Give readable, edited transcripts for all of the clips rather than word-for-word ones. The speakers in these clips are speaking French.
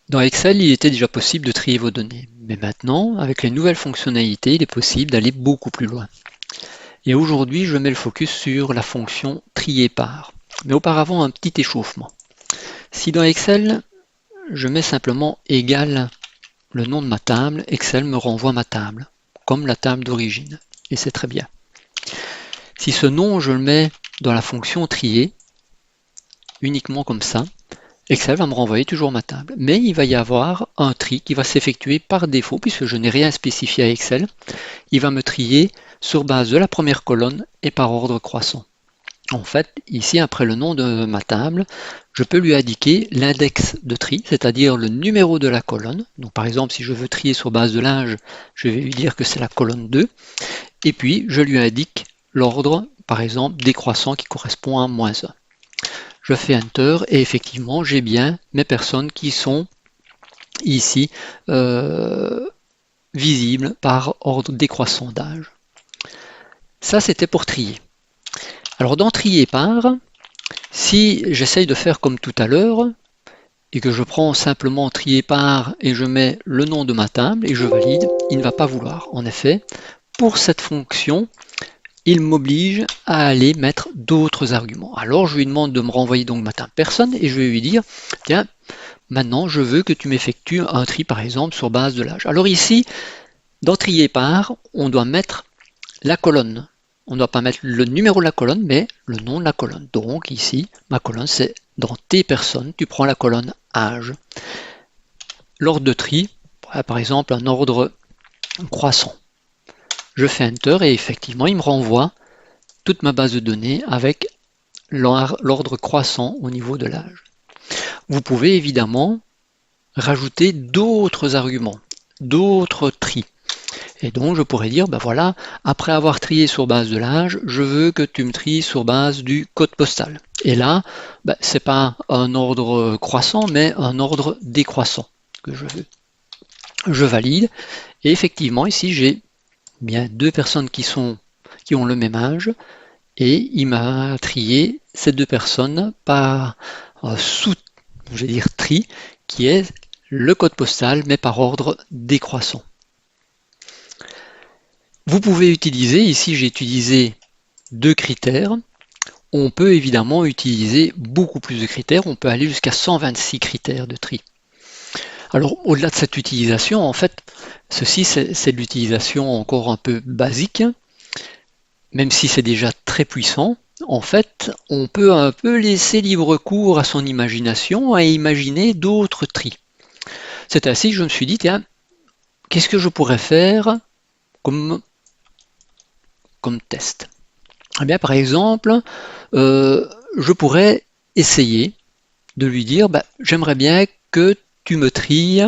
Dans Excel, il était déjà possible de trier vos données, mais maintenant, avec les nouvelles fonctionnalités, il est possible d'aller beaucoup plus loin. Et aujourd'hui, je mets le focus sur la fonction trier par. Mais auparavant, un petit échauffement. Si dans Excel, je mets simplement égal le nom de ma table, Excel me renvoie ma table, comme la table d'origine. Et c'est très bien. Si ce nom, je le mets dans la fonction trier, uniquement comme ça, Excel va me renvoyer toujours ma table. Mais il va y avoir un tri qui va s'effectuer par défaut, puisque je n'ai rien spécifié à Excel. Il va me trier sur base de la première colonne et par ordre croissant. En fait, ici, après le nom de ma table, je peux lui indiquer l'index de tri, c'est-à-dire le numéro de la colonne. Donc, par exemple, si je veux trier sur base de l'âge, je vais lui dire que c'est la colonne 2. Et puis, je lui indique l'ordre, par exemple, décroissant qui correspond à -1. Je fais Enter et effectivement, j'ai bien mes personnes qui sont ici visibles par ordre décroissant d'âge. Ça, c'était pour trier. Alors, dans trier par, si j'essaye de faire comme tout à l'heure, et que je prends simplement trier par et je mets le nom de ma table et je valide, il ne va pas vouloir. En effet, pour cette fonction, il m'oblige à aller mettre d'autres arguments. Alors je lui demande de me renvoyer donc ma table personne et je vais lui dire, tiens, maintenant je veux que tu m'effectues un tri par exemple sur base de l'âge. Alors ici, dans trier par, on doit mettre la colonne. On ne doit pas mettre le numéro de la colonne, mais le nom de la colonne. Donc ici, ma colonne, c'est dans tes personnes, tu prends la colonne âge. L'ordre de tri, par exemple un ordre croissant. Je fais Enter et effectivement, il me renvoie toute ma base de données avec l'ordre croissant au niveau de l'âge. Vous pouvez évidemment rajouter d'autres arguments, d'autres tris. Et donc je pourrais dire, ben voilà, après avoir trié sur base de l'âge, je veux que tu me tries sur base du code postal. Et là, ben, c'est pas un ordre croissant, mais un ordre décroissant que je veux. Je valide. Et effectivement, ici, j'ai bien deux personnes qui ont le même âge. Et il m'a trié ces deux personnes par sous, je vais dire tri, qui est le code postal, mais par ordre décroissant. Vous pouvez utiliser, ici j'ai utilisé 2 critères, on peut évidemment utiliser beaucoup plus de critères, on peut aller jusqu'à 126 critères de tri. Alors au-delà de cette utilisation, en fait, ceci c'est de l'utilisation encore un peu basique, même si c'est déjà très puissant. En fait, on peut un peu laisser libre cours à son imagination et imaginer d'autres tris. C'est ainsi que je me suis dit, tiens, qu'est-ce que je pourrais faire comme test? Eh bien, par exemple, je pourrais essayer de lui dire, bah, j'aimerais bien que tu me tries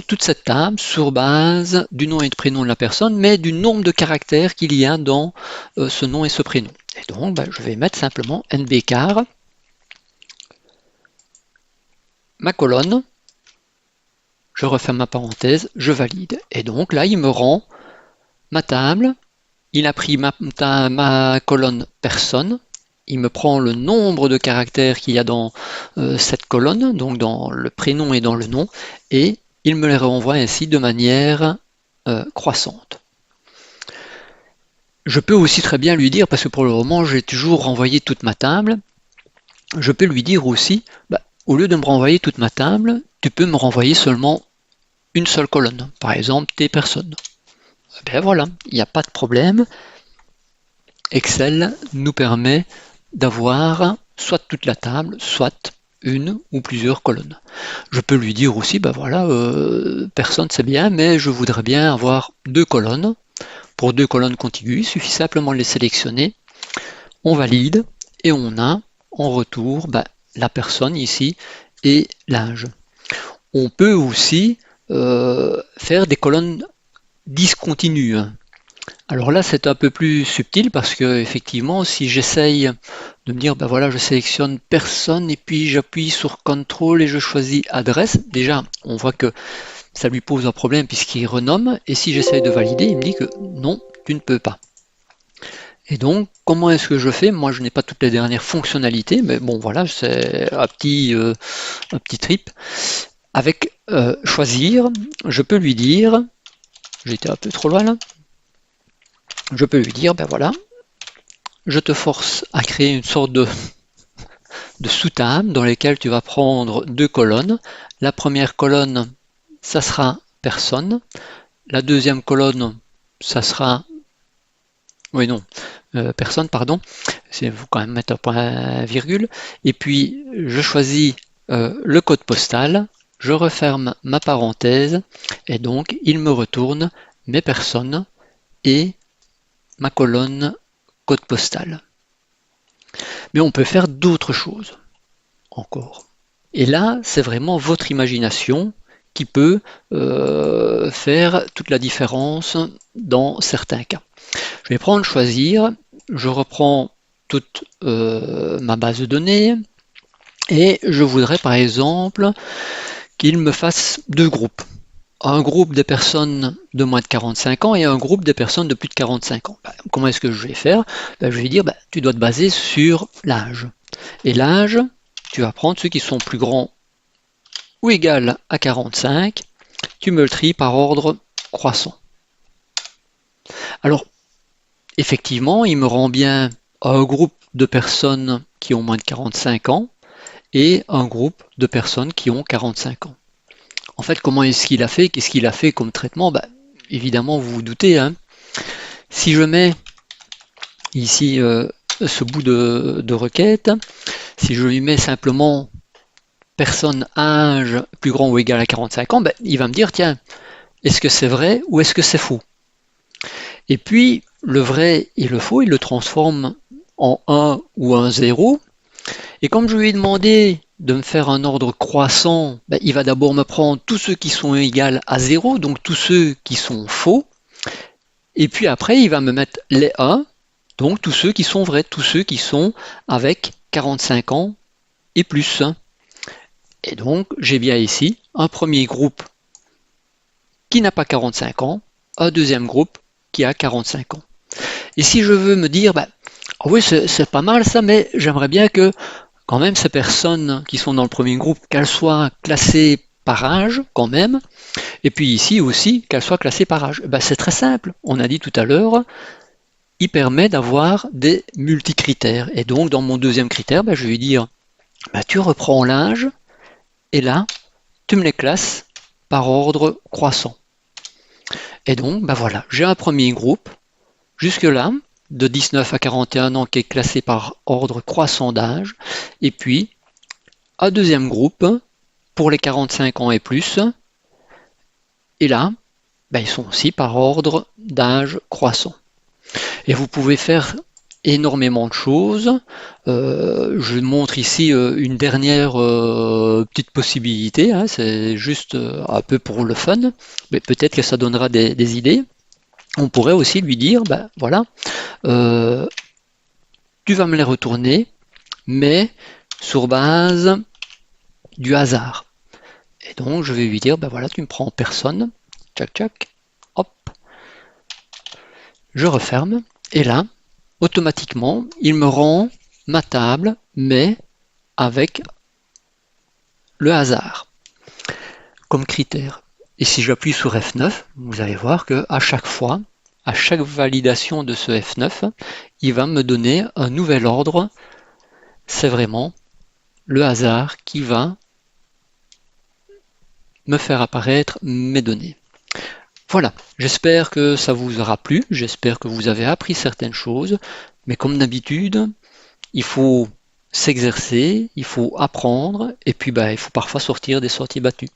toute cette table sur base du nom et du prénom de la personne, mais du nombre de caractères qu'il y a dans ce nom et ce prénom. Et donc, bah, je vais mettre simplement nbcar, ma colonne, je referme ma parenthèse, je valide. Et donc là, il me rend ma table, il a pris ma colonne personne, il me prend le nombre de caractères qu'il y a dans cette colonne, donc dans le prénom et dans le nom, et il me les renvoie ainsi de manière croissante. Je peux aussi très bien lui dire, parce que pour le moment j'ai toujours renvoyé toute ma table, je peux lui dire aussi, bah, au lieu de me renvoyer toute ma table, tu peux me renvoyer seulement une seule colonne, par exemple tes personnes. Et bien voilà, il n'y a pas de problème. Excel nous permet d'avoir soit toute la table, soit une ou plusieurs colonnes. Je peux lui dire aussi, ben voilà, personne c'est bien, mais je voudrais bien avoir 2 colonnes. Pour 2 colonnes contiguës, il suffit simplement de les sélectionner. On valide et on a en retour ben, la personne ici et l'âge. On peut aussi faire des colonnes discontinues. Alors là, c'est un peu plus subtil parce que effectivement, si j'essaye de me dire, ben voilà, je sélectionne personne et puis j'appuie sur CTRL et je choisis adresse, déjà, on voit que ça lui pose un problème puisqu'il renomme. Et si j'essaye de valider, il me dit que non, tu ne peux pas. Et donc, comment est-ce que je fais? Moi, je n'ai pas toutes les dernières fonctionnalités, mais bon, voilà, c'est un petit trip. Avec choisir, je peux lui dire, j'étais un peu trop loin là, je peux lui dire, ben voilà, je te force à créer une sorte de sous-table dans lesquelles tu vas prendre deux colonnes. La première colonne, ça sera personne. La deuxième colonne, ça sera... Oui, non, personne, pardon. Il faut quand même mettre un point virgule. Et puis, je choisis le code postal, je referme ma parenthèse, et donc, il me retourne mes personnes et ma colonne code postal. Mais on peut faire d'autres choses encore. Et là, c'est vraiment votre imagination qui peut faire toute la différence dans certains cas. Je vais prendre choisir, je reprends toute ma base de données et je voudrais par exemple qu'il me fasse deux groupes. Un groupe des personnes de moins de 45 ans et un groupe des personnes de plus de 45 ans. Comment est-ce que je vais faire? Je vais dire, tu dois te baser sur l'âge. Et l'âge, tu vas prendre ceux qui sont plus grands ou égal à 45, tu me le tries par ordre croissant. Alors, effectivement, il me rend bien un groupe de personnes qui ont moins de 45 ans et un groupe de personnes qui ont 45 ans. En fait, comment est-ce qu'il a fait? Qu'est-ce qu'il a fait comme traitement? Évidemment, vous vous doutez, hein. Si je mets ici ce bout de requête, si je lui mets simplement personne âge plus grand ou égal à 45 ans, il va me dire, tiens, est-ce que c'est vrai ou est-ce que c'est faux? Et puis, le vrai et le faux, il le transforme en 1 ou un 0. Et comme je lui ai demandé de me faire un ordre croissant, il va d'abord me prendre tous ceux qui sont égaux à 0, donc tous ceux qui sont faux. Et puis après, il va me mettre les 1, donc tous ceux qui sont vrais, tous ceux qui sont avec 45 ans et plus. Et donc, j'ai bien ici un premier groupe qui n'a pas 45 ans, un deuxième groupe qui a 45 ans. Et si je veux me dire, oui, c'est pas mal ça, mais j'aimerais bien que quand même ces personnes qui sont dans le premier groupe, qu'elles soient classées par âge quand même, et puis ici aussi, qu'elles soient classées par âge. C'est très simple, on a dit tout à l'heure, il permet d'avoir des multicritères. Et donc dans mon deuxième critère, je vais dire, tu reprends l'âge, et là, tu me les classes par ordre croissant. Et donc, voilà, j'ai un premier groupe, jusque-là, de 19 à 41 ans qui est classé par ordre croissant d'âge, et puis un deuxième groupe pour les 45 ans et plus, et là, ils sont aussi par ordre d'âge croissant. Et vous pouvez faire énormément de choses. Je montre ici une dernière petite possibilité, hein, c'est juste un peu pour le fun, mais peut-être que ça donnera des idées. On pourrait aussi lui dire, voilà, tu vas me les retourner, mais sur base du hasard. Et donc je vais lui dire, voilà, tu me prends personne, tchac tchac, hop, je referme, et là, automatiquement, il me rend ma table, mais avec le hasard comme critère. Et si j'appuie sur F9, vous allez voir que à chaque fois, à chaque validation de ce F9, il va me donner un nouvel ordre. C'est vraiment le hasard qui va me faire apparaître mes données. Voilà, j'espère que ça vous aura plu, j'espère que vous avez appris certaines choses, mais comme d'habitude, il faut s'exercer, il faut apprendre, et puis il faut parfois sortir des sorties battues.